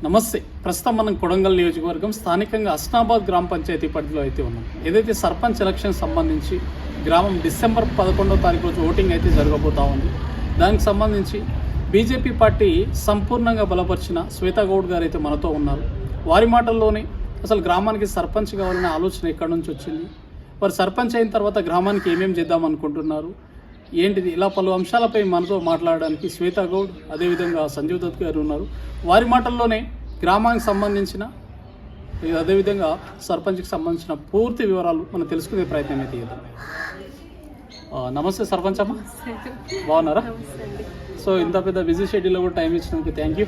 నమస్తే. ప్రస్తుతం మనం కొడంగల్ నియోజకవర్గం స్థానికంగా హస్నాబాద్ గ్రామ పంచాయతీ పరిధిలో అయితే ఉన్నాం. ఏదైతే సర్పంచ్ ఎలక్షన్ సంబంధించి గ్రామం డిసెంబర్ 11వ తారీఖు రోజు ఓటింగ్ అయితే జరగబోతూ ఉంది. దానికి సంబంధించి బీజేపీ పార్టీ సంపూర్ణంగా బలపరిచిన శ్వేతా గౌడ్ గారు అయితే మనతో ఉన్నారు. వారి మాటల్లోనే అసలు గ్రామానికి సర్పంచ్ కావాలనే ఆలోచన ఎక్కడి నుంచి వచ్చింది, వారు సర్పంచ్ అయిన తర్వాత గ్రామానికి ఏమేమి చేద్దాం అనుకుంటున్నారు, ఏంటిది, ఇలా పలు అంశాలపై మనతో మాట్లాడడానికి శ్వేతా గౌడ్ అదేవిధంగా సంజీవ్ దత్ గారు ఉన్నారు. వారి మాటల్లోనే గ్రామానికి సంబంధించిన అదేవిధంగా సర్పంచ్కి సంబంధించిన పూర్తి వివరాలు మనం తెలుసుకునే ప్రయత్నం అయితే చేద్దాం. నమస్తే సర్పంచ్ అమ్మ, బాగున్నారా? సో ఇంత పెద్ద బిజీ షెడ్యూల్లో కూడా టైం ఇచ్చినందుకు thank you.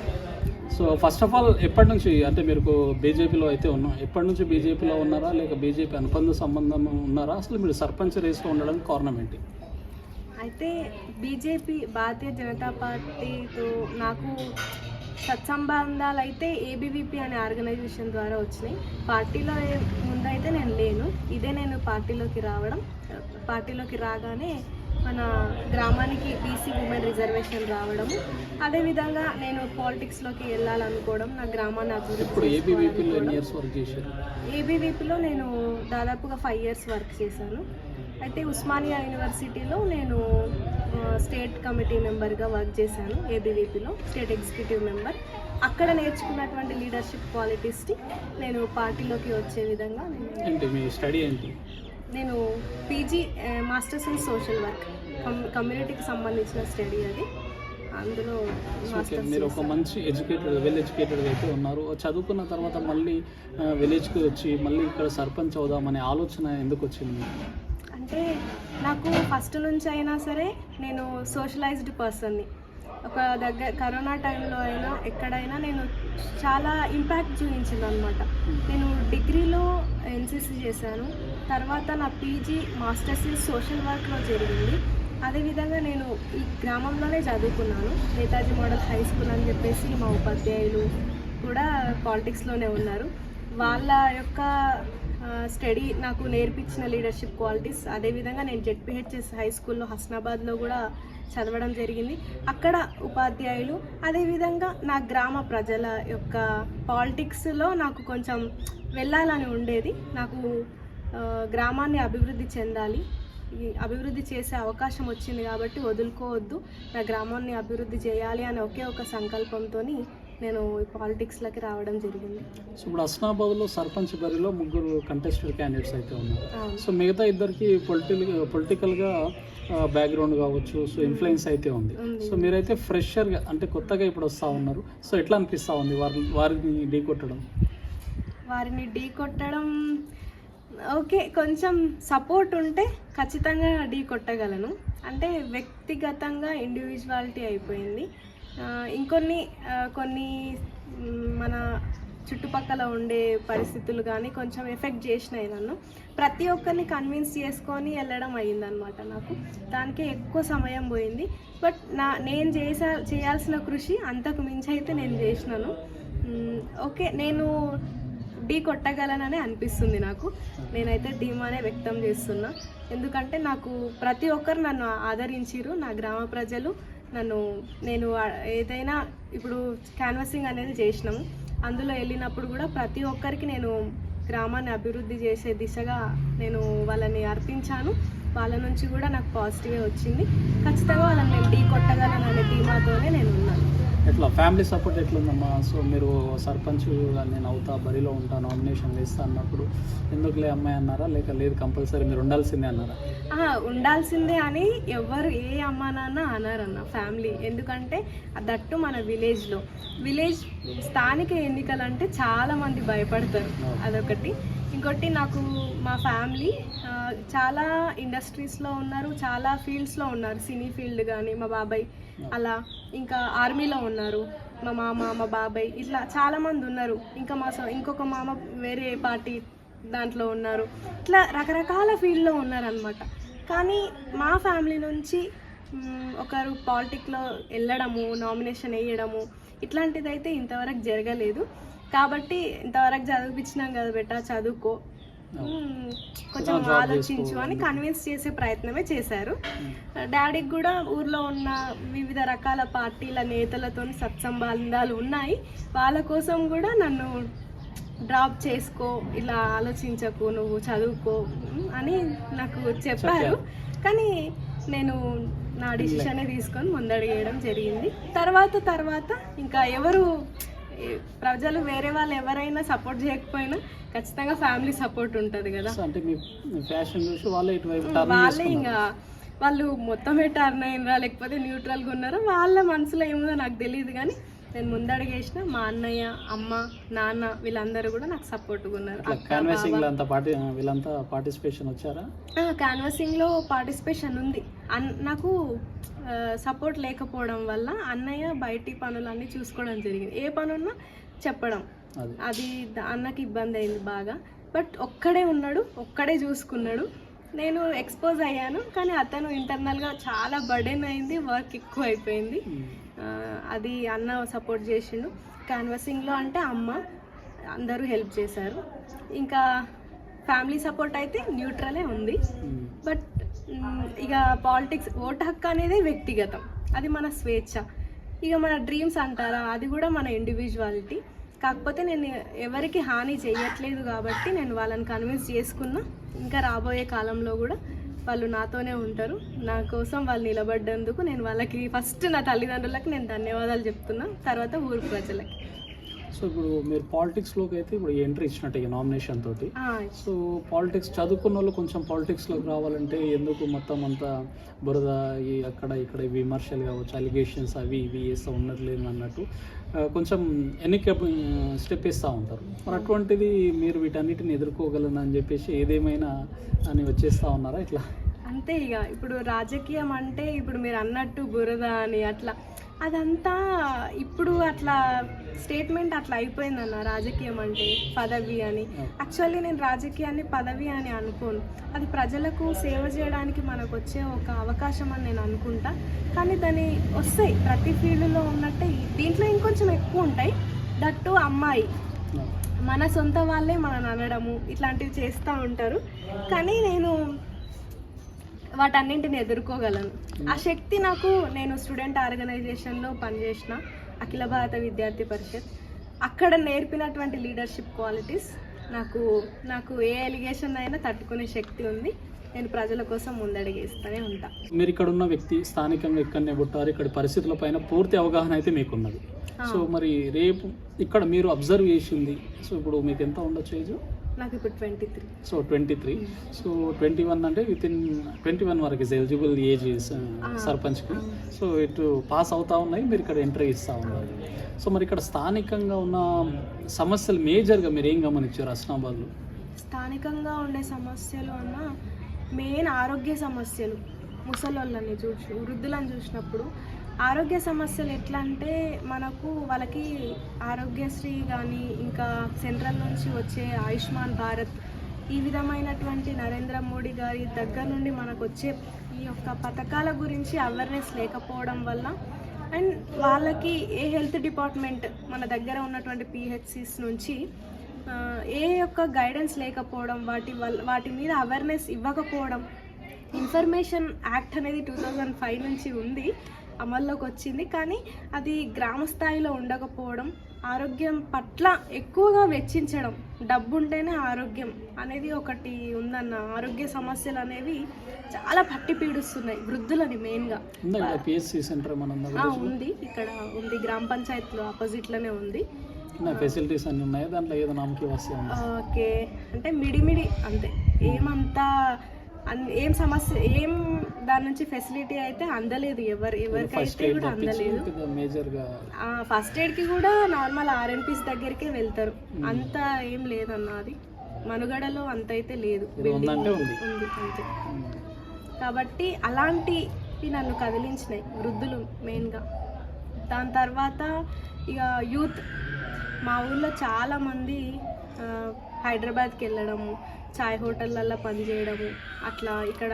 So first of all ఎప్పటి నుంచి అంటే మీరు బీజేపీలో అయితే ఉన్నాం, ఎప్పటి నుంచి బీజేపీలో ఉన్నారా లేక బీజేపీ అనుబంధ సంబంధం ఉన్నారా, అసలు మీరు సర్పంచ్ రేస్లో ఉండడానికి కారణం ఏంటి? అయితే బీజేపీ భారతీయ జనతా పార్టీతో నాకు సత్సంబంధాలు అయితే ఏబీవీపీ అనే ఆర్గనైజేషన్ ద్వారా వచ్చినాయి. పార్టీలో ముందైతే నేను లేను, ఇదే నేను పార్టీలోకి రాగానే మన గ్రామానికి బీసీ ఉమెన్ రిజర్వేషన్ రావడము, అదేవిధంగా నేను పాలిటిక్స్లోకి వెళ్ళాలనుకోవడం, నా గ్రామాన్ని అభివృద్ధి. ఏబీవీపీలో నేను దాదాపుగా 5 years వర్క్ చేశాను. అయితే ఉస్మానియా యూనివర్సిటీలో నేను స్టేట్ కమిటీ మెంబర్గా వర్క్ చేశాను. ఏబీవీపీలో స్టేట్ ఎగ్జిక్యూటివ్ మెంబర్. అక్కడ నేర్చుకున్నటువంటి లీడర్షిప్ క్వాలిటీస్ని నేను పార్టీలోకి వచ్చే విధంగా నేను PG masters in social work, కమ్యూనిటీకి సంబంధించిన స్టడీ అది. అందులో మీరు ఒక మంచి వెల్ ఎడ్యుకేటెడ్ అయితే ఉన్నారు. చదువుకున్న తర్వాత మళ్ళీ విలేజ్కి వచ్చి మళ్ళీ ఇక్కడ సర్పంచ్ అవుదామనే ఆలోచన ఎందుకు వచ్చింది? అంటే నాకు ఫస్ట్ నుంచి అయినా సరే నేను సోషలైజ్డ్ పర్సన్ని. ఒక కరోనా టైంలో అయినా ఎక్కడైనా నేను చాలా ఇంపాక్ట్ చూపించింది అనమాట. నేను డిగ్రీలో ఎన్సీసీ చేశాను, తర్వాత నా పీజీ మాస్టర్స్ ఇన్ సోషల్ వర్క్లో జరిగింది. అదేవిధంగా నేను ఈ గ్రామంలోనే చదువుకున్నాను. నేతాజీ మోడల్ హై స్కూల్ అని చెప్పేసి మా ఉపాధ్యాయులు కూడా పాలిటిక్స్లోనే ఉన్నారు. వాళ్ళ యొక్క స్టడీ నాకు నేర్పించిన లీడర్షిప్ క్వాలిటీస్. అదేవిధంగా నేను జెడ్పీహెచ్ఎస్ హై స్కూల్లో హస్నాబాద్లో కూడా చదవడం జరిగింది. అక్కడ ఉపాధ్యాయులు, అదేవిధంగా నా గ్రామ ప్రజల యొక్క పాలిటిక్స్లో నాకు కొంచెం వెళ్ళాలని ఉండేది. నాకు గ్రామాన్ని అభివృద్ధి చెందాలి, అభివృద్ధి చేసే అవకాశం వచ్చింది కాబట్టి వదులుకోవద్దు, నా గ్రామాన్ని అభివృద్ధి చేయాలి అనే ఒకే ఒక సంకల్పంతో నేను పాలిటిక్స్లోకి రావడం జరిగింది. సో ఇప్పుడు హస్నాబాద్లో సర్పంచ్ బరిలో 3 కంటెస్టెడ్ క్యాండిడేట్స్ అయితే ఉన్నారు. సో మిగతా ఇద్దరికి పొలిటికల్గా బ్యాక్గ్రౌండ్ కావచ్చు, సో ఇన్ఫ్లుయెన్స్ అయితే ఉంది. సో మీరైతే ఫ్రెషర్గా అంటే కొత్తగా ఇప్పుడు వస్తూ ఉన్నారు. సో ఎట్లా అనిపిస్తూ ఉంది వారిని ఢీ కొట్టడం? ఓకే, కొంచెం సపోర్ట్ ఉంటే ఖచ్చితంగా ఢీ కొట్టగలను. అంటే వ్యక్తిగతంగా ఇండివిజువాలిటీ అయిపోయింది. కొన్ని మన చుట్టుపక్కల ఉండే పరిస్థితులు కానీ కొంచెం ఎఫెక్ట్ చేసినాయి నన్ను. ప్రతి ఒక్కరిని కన్విన్స్ చేసుకొని వెళ్ళడం అయ్యిందనమాట. నాకు దానికే ఎక్కువ సమయం పోయింది. బట్ నేను చేయాల్సిన కృషి అంతకు మించి అయితే నేను చేసినాను. ఓకే, నేను ఢీ కొట్టగలననే అనిపిస్తుంది నాకు. నేనైతే ధీమానే వ్యక్తం చేస్తున్నా. ఎందుకంటే నాకు ప్రతి ఒక్కరు నన్ను ఆదరించిరు, నా గ్రామ ప్రజలు నేను ఏదైనా ఇప్పుడు క్యాన్వాసింగ్ అనేది చేసినాము, అందులో వెళ్ళినప్పుడు కూడా ప్రతి ఒక్కరికి నేను గ్రామాన్ని అభివృద్ధి చేసే దిశగా నేను వాళ్ళని అర్పించాను. వాళ్ళ నుంచి కూడా నాకు పాజిటివే వచ్చింది. ఖచ్చితంగా వాళ్ళని నేను ఢీ కొట్టగలను అనే ధీమాతోనే నేను ఉన్నాను. ఎట్లా ఫ్యామిలీ సపోర్ట్ ఎట్లుందమ్మా? సో మీరు సర్పంచ్ నేను అవుతా, బరిలో ఉంటా, నామినేషన్ వేస్తా అన్నప్పుడు ఎందుకులే అమ్మాయి అన్నారా లేక లేదు కంపల్సరీ మీరు ఉండాల్సిందే అన్నారా? ఉండాల్సిందే అని ఎవరు ఏ అమ్మా నాన్న అన్నారన్న ఫ్యామిలీ. ఎందుకంటే దట్టు మన విలేజ్ స్థానిక ఎన్నికలు అంటే చాలామంది భయపడతారు, అదొకటి. ఇంకోటి, నాకు మా ఫ్యామిలీ చాలా ఇండస్ట్రీస్లో ఉన్నారు, చాలా ఫీల్డ్స్లో ఉన్నారు. సినీ ఫీల్డ్ కానీ మా బాబాయ్, అలా ఇంకా ఆర్మీలో ఉన్నారు మా మామ, మా బాబాయ్, ఇట్లా చాలామంది ఉన్నారు. ఇంకా ఇంకొక మామ వేరే పార్టీ దాంట్లో ఉన్నారు. ఇట్లా రకరకాల ఫీల్డ్లో ఉన్నారనమాట. కానీ మా ఫ్యామిలీ నుంచి ఒకరు పాలిటిక్లో వెళ్ళడము, నామినేషన్ వేయడము ఇట్లాంటిదైతే ఇంతవరకు జరగలేదు. కాబట్టి ఇంతవరకు చదివించినాం కదా బెటా, చదువుకో, కొంచెం ఆలోచించు అని కన్విన్స్ చేసే ప్రయత్నమే చేశారు. డాడీకి కూడా ఊర్లో ఉన్న వివిధ రకాల పార్టీల నేతలతో సత్సంబంధాలు ఉన్నాయి. వాళ్ళ కోసం కూడా నన్ను డ్రాప్ చేసుకో, ఇలా ఆలోచించకు, నువ్వు చదువుకో అని నాకు చెప్పారు. కానీ నేను నా డిసిషన్ తీసుకొని ముందడుగేయడం జరిగింది. తర్వాత ఇంకా ఎవరు ప్రజలు వేరే వాళ్ళు ఎవరైనా సపోర్ట్ చేయకపోయినా ఖచ్చితంగా ఫ్యామిలీ సపోర్ట్ ఉంటుంది కదా. అంటే మీ ఫ్యాషన్ చూసి వాళ్ళే ఇంకా వాళ్ళు మొత్తమే టర్న్ అయినరా లేకపోతే న్యూట్రల్గా ఉన్నారో వాళ్ళ మనసులో ఏముందో నాకు తెలియదు. కానీ నేను ముందడుగేసిన మా అన్నయ్య, అమ్మ, నాన్న వీళ్ళందరూ కూడా నాకు సపోర్ట్గా ఉన్నారు. వీళ్ళంతా పార్టిసిపేషన్ వచ్చారా? క్యాన్వాసింగ్లో పార్టిసిపేషన్ ఉంది. నాకు సపోర్ట్ లేకపోవడం వల్ల అన్నయ్య బయటి పనులన్నీ చూసుకోవడం జరిగింది. ఏ పనున్నా చెప్పడం, అది అన్నకి ఇబ్బంది అయింది బాగా. బట్ ఒక్కడే ఉన్నాడు, ఒక్కడే చూసుకున్నాడు. నేను ఎక్స్పోజ్ అయ్యాను, కానీ అతను ఇంటర్నల్గా చాలా బర్డెన్ అయింది, వర్క్ ఎక్కువ అయిపోయింది. అది అన్న సపోర్ట్ చేసిండు. క్యాన్వాసింగ్లో అంటే అమ్మ అందరూ హెల్ప్ చేశారు. ఇంకా ఫ్యామిలీ సపోర్ట్ అయితే న్యూట్రలే ఉంది. బట్ ఇక పాలిటిక్స్, ఓటు హక్కు అనేది వ్యక్తిగతం, అది మన స్వేచ్ఛ. ఇక మన డ్రీమ్స్ అంటారా, అది కూడా మన ఇండివిజువాలిటీ. కాకపోతే నేను ఎవరికి హాని చేయట్లేదు కాబట్టి నేను వాళ్ళని కన్విన్స్ చేసుకున్నా. ఇంకా రాబోయే కాలంలో కూడా వాళ్ళు నాతోనే ఉంటారు. నా కోసం వాళ్ళు నిలబడ్డందుకు నేను వాళ్ళకి ఫస్ట్ నా తల్లిదండ్రులకు నేను ధన్యవాదాలు చెప్తున్నా, తర్వాత ఊరు ప్రజలకి. సో ఇప్పుడు మీరు పాలిటిక్స్లోకి అయితే ఇప్పుడు ఎంట్రీ ఇచ్చినట్టు నామినేషన్ తోటి. సో పాలిటిక్స్ చదువుకున్న వాళ్ళు కొంచెం పాలిటిక్స్లోకి రావాలంటే ఎందుకు మొత్తం అంతా బురద అక్కడ ఇక్కడ విమర్శలు కావచ్చు, అలిగేషన్స్ అవి ఇవి వేస్తూ ఉన్నట్లేదు అన్నట్టు కొంచెం ఎన్నిక స్టెప్ వేస్తూ ఉంటారు. మరి అటువంటిది మీరు వీటన్నిటిని ఎదుర్కోగలను అని చెప్పేసి ఏదేమైనా అని వచ్చేస్తూ ఉన్నారా ఇట్లా? అంతే. ఇక ఇప్పుడు రాజకీయం అంటే ఇప్పుడు మీరు అన్నట్టు బురద అని అట్లా అదంతా ఇప్పుడు అట్లా స్టేట్మెంట్ అట్లా అయిపోయిందన్న. రాజకీయం అంటే పదవి అని. యాక్చువల్లీ నేను రాజకీయాన్ని పదవి అని అనుకోను. అది ప్రజలకు సేవ చేయడానికి మనకు వచ్చే ఒక అవకాశం అని నేను అనుకుంటా. కానీ దాన్ని వస్తాయి ప్రతి ఫీల్డ్లో ఉన్నట్టే దీంట్లో ఇంకొంచెం ఎక్కువ ఉంటాయి. దట్టు అమ్మాయి, మన సొంత వాళ్ళే మనని అనడము ఇట్లాంటివి చేస్తూ ఉంటారు. కానీ నేను వాటన్నింటిని ఎదుర్కోగలను. ఆ శక్తి నాకు, నేను స్టూడెంట్ ఆర్గనైజేషన్లో పనిచేసిన అఖిల భారత విద్యార్థి పరిషత్, అక్కడ నేర్పినటువంటి లీడర్షిప్ క్వాలిటీస్ నాకు ఏ ఎలిగేషన్ అయినా తట్టుకునే శక్తి ఉంది. నేను ప్రజల కోసం ముందడిగేస్తూనే ఉంటా. మీరు ఇక్కడ ఉన్న వ్యక్తి స్థానికంగా ఇక్కడనే పుట్టారు, ఇక్కడ పరిస్థితుల పైన పూర్తి అవగాహన అయితే మీకున్నది. సో మరి రేపు ఇక్కడ మీరు అబ్జర్వ్ చేసింది, సో ఇప్పుడు మీకు ఎంత ఉండొచ్చు ఏజ్? నాకు ఇప్పుడు 23. సో 23. సో 21 అంటే వితిన్ 21 వరకు ఇస్ ఎలిజిబుల్ ఏజ్ సర్పంచ్కి. సో ఇటు పాస్ అవుతా ఉన్నాయి, మీరు ఇక్కడ ఎంట్రీ ఇస్తూ ఉన్నారు. సో మరి ఇక్కడ స్థానికంగా ఉన్న సమస్యలు మేజర్గా మీరు ఏం గమనించారు హస్నాబాద్లో? స్థానికంగా ఉండే సమస్యలు అన్న మెయిన్ ఆరోగ్య సమస్యలు. ముసలోళ్ళని వృద్ధులను చూసినప్పుడు ఆరోగ్య సమస్యలు ఎట్లా అంటే మనకు వాళ్ళకి ఆరోగ్యశ్రీ కానీ ఇంకా సెంట్రల్ నుంచి వచ్చే ఆయుష్మాన్ భారత్ ఈ విధమైనటువంటి నరేంద్ర మోడీ గారి దగ్గర నుండి మనకు వచ్చే ఈ యొక్క పథకాల గురించి అవేర్నెస్ లేకపోవడం వల్ల, అండ్ వాళ్ళకి ఏ హెల్త్ డిపార్ట్మెంట్ మన దగ్గర ఉన్నటువంటి పిహెచ్సిస్ నుంచి ఏ యొక్క గైడెన్స్ లేకపోవడం, వాటి మీద అవేర్నెస్ ఇవ్వకపోవడం. ఇన్ఫర్మేషన్ యాక్ట్ అనేది 2005 నుంచి ఉంది, అమల్లోకి వచ్చింది. కానీ అది గ్రామ స్థాయిలో ఉండకపోవడం, ఆరోగ్యం పట్ల ఎక్కువగా వెచ్చించడం, డబ్బు ఉంటేనే ఆరోగ్యం అనేది ఒకటి ఉందన్న. ఆరోగ్య సమస్యలు అనేవి చాలా పట్టి పీడిస్తున్నాయి వృద్ధులని మెయిన్గా. ఉంది, ఇక్కడ ఉంది, గ్రామ పంచాయతీలో ఆపోజిట్లోనే ఉంది. ఫెసిలిటీస్ అన్నీ ఉన్నాయి దాంట్లో, ఏదో నామకి వస్తాయి. ఓకే, అంటే మిడిమిడి అంతే, ఏమంతా ఏం సమస్య ఏం దాని నుంచి ఫెసిలిటీ అయితే అందలేదు, ఎవరికైతే కూడా అందలేదు. ఫస్ట్ ఎయిడ్కి కూడా నార్మల్ RNPs దగ్గరికే వెళ్తారు, అంత ఏం లేదన్న. అది మనుగడలో అంత అయితే లేదు, ఉంది అంతే. కాబట్టి అలాంటివి నన్ను కదిలించినాయి వృద్ధులు మెయిన్గా. దాని తర్వాత ఇక యూత్, మా ఊళ్ళో చాలామంది హైదరాబాద్కి వెళ్ళడము, చాయ్ హోటళ్ళల్లో పనిచేయడము, అట్లా ఇక్కడ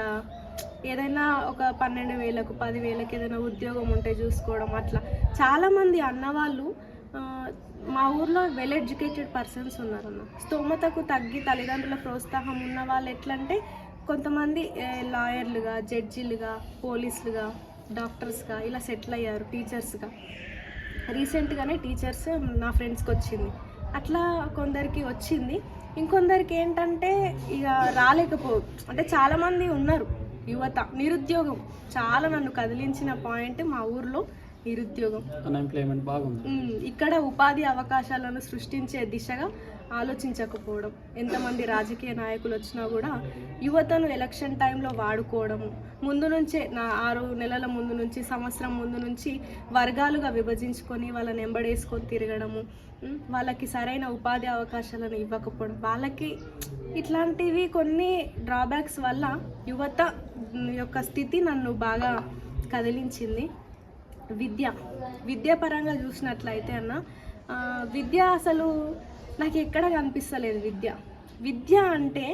ఏదైనా ఒక 12,000కు 10,000కి ఏదైనా ఉద్యోగం ఉంటే చూసుకోవడం, అట్లా చాలామంది అన్నవాళ్ళు మా ఊర్లో వెల్ ఎడ్యుకేటెడ్ పర్సన్స్ ఉన్నారన్న. స్తోమతకు తగ్గి తల్లిదండ్రుల ప్రోత్సాహం ఉన్న వాళ్ళు ఎట్లంటే కొంతమంది లాయర్లుగా, జడ్జిలుగా, పోలీసులుగా, డాక్టర్స్గా ఇలా సెటిల్ అయ్యారు, టీచర్స్గా. రీసెంట్గానే టీచర్స్ నా ఫ్రెండ్స్కి వచ్చింది. అట్లా కొందరికి వచ్చింది. ఇంకొందరికి ఏంటంటే ఇక అంటే చాలామంది ఉన్నారు యువత నిరుద్యోగం. చాలా నన్ను కదిలించిన పాయింట్ మా ఊర్లో నిరుద్యోగం, అన్ఎంప్లాయ్మెంట్ బాగుంది. ఇక్కడ ఉపాధి అవకాశాలను సృష్టించే దిశగా ఆలోచించకపోవడం. ఎంతమంది రాజకీయ నాయకులు వచ్చినా కూడా యువతను ఎలక్షన్ టైంలో వాడుకోవడము, ముందు నుంచే 6 నెలల ముందు నుంచి, సంవత్సరం ముందు నుంచి వర్గాలుగా విభజించుకొని వాళ్ళని ఎంబడేసుకొని తిరగడము, వాళ్ళకి సరైన ఉపాధి అవకాశాలను ఇవ్వకపోవడం, వాళ్ళకి ఇట్లాంటివి కొన్ని డ్రాబ్యాక్స్ వల్ల యువత యొక్క స్థితి నన్ను బాగా కదిలించింది. విద్య పరంగా చూసినట్లయితే అన్న, విద్య అసలు నాకు ఎక్కడ కనిపిస్తలేదు. విద్య అంటే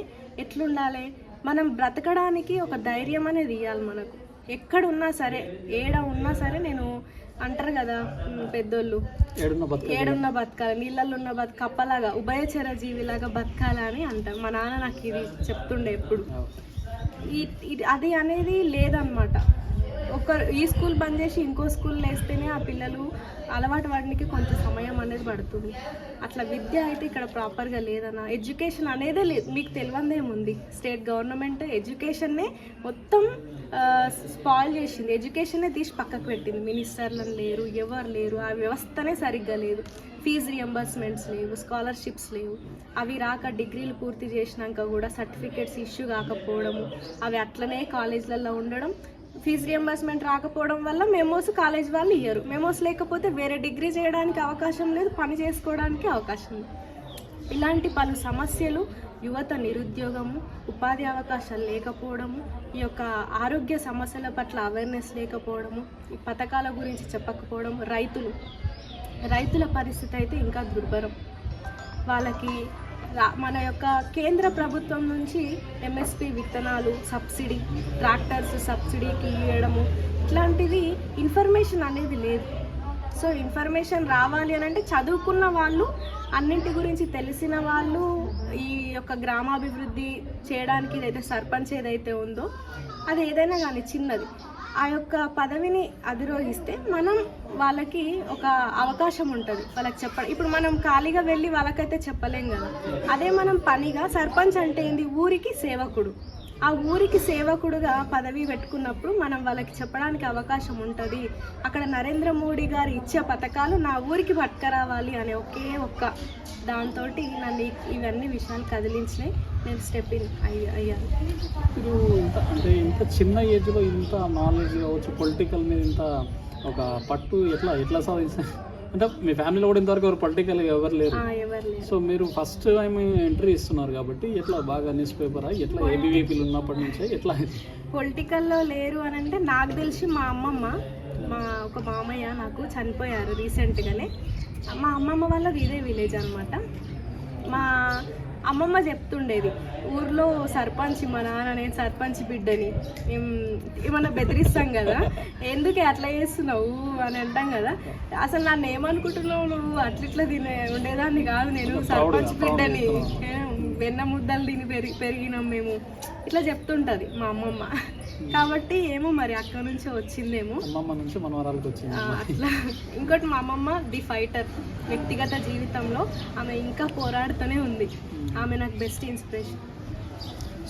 ఎట్లుండాలి, మనం బ్రతకడానికి ఒక ధైర్యం అనేది ఇవ్వాలి మనకు. ఎక్కడున్నా సరే, ఏడ ఉన్నా సరే, నేను అంటారు కదా పెద్దోళ్ళు, ఏడున్న బతకాలి, నీళ్ళల్లో ఉన్న కప్పలాగా, ఉభయచర జీవిలాగా బతకాలని అంటారు. మా నాన్న నాకు ఇది చెప్తుండే ఎప్పుడు. అది అనేది లేదనమాట. ఈ స్కూల్ బంద్ చేసి ఇంకో స్కూల్ వేస్తేనే ఆ పిల్లలు అలవాటు పడడానికి కొంత సమయం అనేది పడుతుంది. అట్లా విద్య అయితే ఇక్కడ ప్రాపర్గా లేదన్న. ఎడ్యుకేషన్ అనేదే లేదు. మీకు తెలియదేముంది, స్టేట్ గవర్నమెంట్ ఎడ్యుకేషన్నే మొత్తం స్పాయిల్ చేసింది. ఎడ్యుకేషన్నే తీసి పక్కకు పెట్టింది. మినిస్టర్లను లేరు, ఎవరు లేరు, ఆ వ్యవస్థనే సరిగ్గా లేదు. ఫీజు రియంబర్స్మెంట్స్ లేవు, స్కాలర్షిప్స్ లేవు. అవి రాక డిగ్రీలు పూర్తి చేసినాక కూడా సర్టిఫికేట్స్ ఇష్యూ కాకపోవడము, అవి అట్లనే కాలేజ్లలో ఉండడం. ఫీజు రియంబర్స్మెంట్ రాకపోవడం వల్ల మెమోస్ కాలేజ్ వాళ్ళు ఇయ్యరు. మెమోస్ లేకపోతే వేరే డిగ్రీ చేయడానికి అవకాశం లేదు, పని చేసుకోవడానికి అవకాశం లేదు. ఇలాంటి పలు సమస్యలు, యువత నిరుద్యోగము, ఉపాధి అవకాశాలు లేకపోవడము, ఈ యొక్క ఆరోగ్య సమస్యల పట్ల అవేర్నెస్ లేకపోవడము, ఈ పథకాల గురించి చెప్పకపోవడం, రైతుల పరిస్థితి అయితే ఇంకా దుర్భరం. వాళ్ళకి మన యొక్క కేంద్ర ప్రభుత్వం నుంచి ఎంఎస్పి విత్తనాలు సబ్సిడీ, ట్రాక్టర్స్ సబ్సిడీకి ఇవ్వడము, ఇట్లాంటివి ఇన్ఫర్మేషన్ అనేది లేదు. సో ఇన్ఫర్మేషన్ రావాలి అని అంటే చదువుకున్న వాళ్ళు, అన్నింటి గురించి తెలిసిన వాళ్ళు ఈ యొక్క గ్రామాభివృద్ధి చేయడానికి ఏదైతే సర్పంచ్ ఏదైతే ఉందో అది ఏదైనా కానీ చిన్నది, ఆ యొక్క పదవిని అధిరోహిస్తే మనం వాళ్ళకి ఒక అవకాశం ఉంటుంది వాళ్ళకి చెప్పడం. ఇప్పుడు మనం ఖాళీగా వెళ్ళి వాళ్ళకైతే చెప్పలేం కదా. అదే మనం పనిగా, సర్పంచ్ అంటే ఏంది, ఊరికి సేవకుడు. ఆ ఊరికి సేవకుడుగా పదవి పెట్టుకున్నప్పుడు మనం వాళ్ళకి చెప్పడానికి అవకాశం ఉంటుంది. అక్కడ నరేంద్ర మోడీ గారు ఇచ్చే పథకాలు నా ఊరికి పట్టుకురావాలి అనే ఒకే ఒక్క దాంతో నన్ను ఇవన్నీ విషయాలు కదిలించినాయి. నేను స్టెప్ ఇన్ అయ్యాను. మీరు ఇంత చిన్న ఏజ్లో ఇంత నాలెడ్జ్ కావచ్చు, పొలిటికల్ మీద ఇంత ఒక పట్టు ఎట్లా సాధించారు? అంటే మీ ఫ్యామిలీలో కూడా ఇంతవరకు పొలిటికల్ ఎవరు లేరు. సో మీరు ఫస్ట్ టైం ఎంట్రీ ఇస్తున్నారు కాబట్టి ఎట్లా బాగా న్యూస్ పేపరా, ఎట్లా ఏబీవీపీలు ఉన్నప్పటి నుంచే ఎట్లా పొలిటికల్లో లేరు అని అంటే, నాకు తెలిసి మా అమ్మమ్మ, ఒక మామయ్య నాకు చనిపోయారు రీసెంట్గానే. మా అమ్మమ్మ వాళ్ళది ఇదే విలేజ్ అనమాట. మా అమ్మమ్మ చెప్తుండేది, ఊర్లో సర్పంచ్, మా నాన్న నేను సర్పంచ్ బిడ్డని, ఏమన్నా బెదిరిస్తాం కదా, ఎందుకే అట్లా చేస్తున్నావు అని అంటాం కదా. అసలు నన్ను ఏమనుకుంటున్నావు, నువ్వు అట్లిట్లా ఉండేదాన్ని కాదు, నేను సర్పంచ్ బిడ్డని, వెన్న ముద్దలు తిని పెరిగినాం మేము, ఇట్లా చెప్తుంటుంది మా అమ్మమ్మ. కాబట్టి ఏమో మరి అక్కడ నుంచే వచ్చిందేమో, అమ్మమ్మ నుంచి మనవరాలకు వచ్చింది అట్లా. ఇంకోటి మా అమ్మమ్మ ది ఫైటర్. వ్యక్తిగత జీవితంలో ఆమె ఇంకా పోరాడుతూనే ఉంది. ఆమె నాకు బెస్ట్ ఇన్స్పిరేషన్.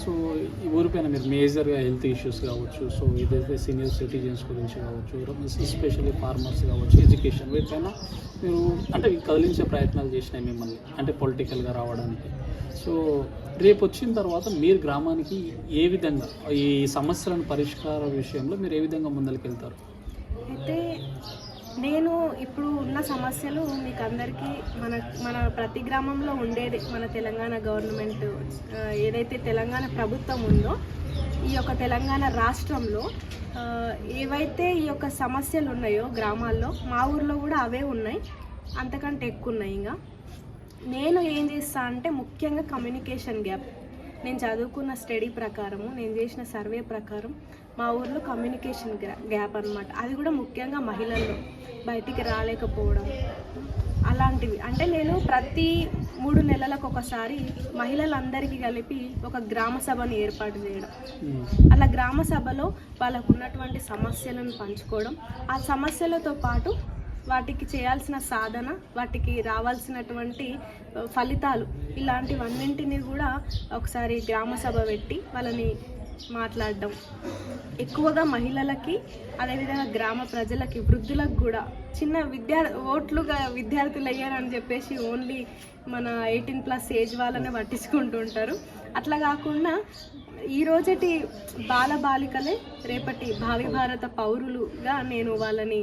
సో ఈ ఊరిపైన మీరు మేజర్గా హెల్త్ ఇష్యూస్ కావచ్చు, సో ఏదైతే సీనియర్ సిటిజన్స్ గురించి కావచ్చు, ఎస్పెషల్లీ ఫార్మర్స్ కావచ్చు, ఎడ్యుకేషన్, వీటిపైన మీరు అంటే కదిలించే ప్రయత్నాలు చేసినాయి మిమ్మల్ని, అంటే పొలిటికల్గా రావడానికి. సో రేపు వచ్చిన తర్వాత మీరు గ్రామానికి ఏ విధంగా ఈ సమస్యలను పరిష్కార విషయంలో మీరు ఏ విధంగా ముందరికి అయితే నేను ఇప్పుడు ఉన్న సమస్యలు మీకు అందరికీ మన ప్రతి గ్రామంలో ఉండేది. మన తెలంగాణ గవర్నమెంట్ ఏదైతే తెలంగాణ ప్రభుత్వం ఉందో, ఈ యొక్క తెలంగాణ రాష్ట్రంలో ఏవైతే ఈ యొక్క సమస్యలు ఉన్నాయో గ్రామాల్లో, మా ఊర్లో కూడా అవే ఉన్నాయి, అంతకంటే ఎక్కువ ఉన్నాయి. ఇంకా నేను ఏం చేస్తా అంటే ముఖ్యంగా కమ్యూనికేషన్ గ్యాప్. నేను చదువుకున్న స్టడీ ప్రకారము, నేను చేసిన సర్వే ప్రకారం మా ఊర్లో కమ్యూనికేషన్ గ్యాప్ అనమాట. అది కూడా ముఖ్యంగా మహిళల్లో బయటికి రాలేకపోవడం, అలాంటివి అంటే నేను ప్రతి 3 నెలలకు ఒకసారి మహిళలందరికీ కలిపి ఒక గ్రామ సభని ఏర్పాటు చేయడం. అలా గ్రామ సభలో వాళ్ళకు ఉన్నటువంటి సమస్యలను పంచుకోవడం, ఆ సమస్యలతో పాటు వాటికి చేయాల్సిన సాధన, వాటికి రావాల్సినటువంటి ఫలితాలు, ఇలాంటివన్నింటినీ కూడా ఒకసారి గ్రామ సభ పెట్టి వాళ్ళని మాట్లాడడం. ఎక్కువగా మహిళలకి, అదేవిధంగా గ్రామ ప్రజలకి, వృద్ధులకు కూడా చిన్న ఓట్లుగా విద్యార్థులు అయ్యారని చెప్పేసి ఓన్లీ మన 18+ ఏజ్ వాళ్ళనే పట్టించుకుంటూ ఉంటారు. అట్లా కాకుండా ఈ రోజటి బాలబాలికలే రేపటి భావి భారత పౌరులుగా నేను వాళ్ళని